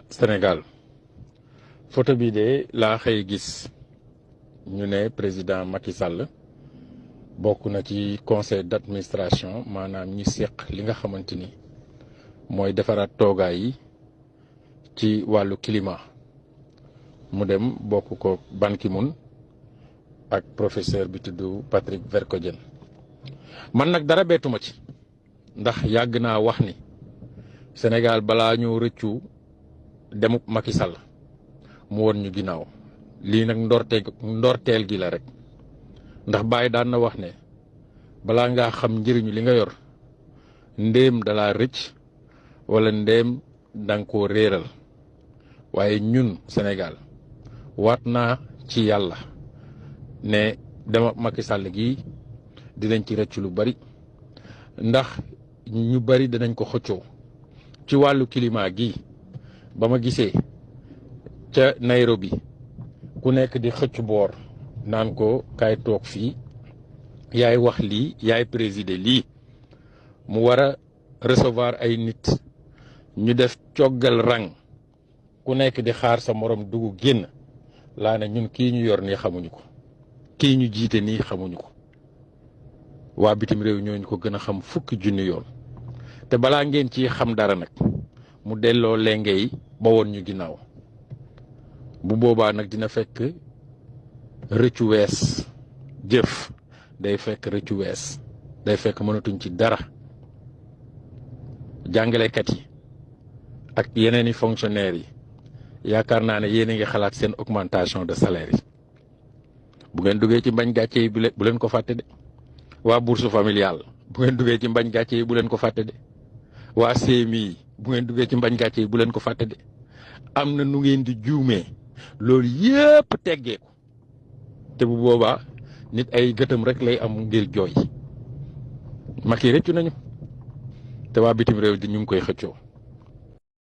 Sénégal photo bi de laa xëy gis ñu ne président Macky Sall bokk na ci conseil d'administration maanaam ñi seq li nga xamante ni mooy defaraat toogaay yi ci wàllu climat mu dem bokk ko Ban Ki-moon ak professeur bi tudd Patrick Vercogen. man nag dara bettuma ci ndax yàgg naa wax ni Sénégal balaa ñu rëccu demuk Macky Sall mu woon ñu ginnaaw lii nag ndorteel gi la rek ndax Baye daan na wax ne balaa ngaa xam njëriñu li nga yor ndéem dalaa rëcc wala ndéem danga koo réeral waaye ñun Sénégal waat naa ci yàlla ne dama Macky Sall gi dinañ ci rëcc lu bari ndax ñu bari danañ ko xëccoo ci wàllu climat gi ba ma gisee ca Nairobi ku nekk di xëcc boor naan ko kaay toog fii yaay wax lii yaay présider lii mu war a recevoir ay nit ñu def coggal rang ku nekk di xaar sa morom dugg génn laa ne ñun kii ñu yor nii xamuñu ko kii ñu jiite nii xamuñu ko waa bitim réew ñooñu ko gën a xam fukki junni yoon te balaa ngeen ci xam dara nag mu delloo lenge yi ba woon ñu ginnaaw bu boobaa nag dina fekk rëccu wees jëf day fekk rëccu wees day fekk mënatuñ ci dara jàngalekat yi ak yeneen i fonctionnaires yi yaakaar naa ne yéen a ngi xalaat seen augmentation de salaire yi bu ngeen duggee ci mbañ gàcce yi bu leen ko fàtte de waa bourse familiale bu ngeen duggee ci mbañ gàcce yi bu leen ko fàtte de waa CMI bu ngeen duggee ci mbañ gàcce yi bu leen ko fàtte de am na nu ngeen di juumee loolu yëpp teggeeku te bu boobaa nit ay gëtëm rek lay am ngir jooy Macky rëccu nañu te waa bitim réew di ñu ngi koy xëccoo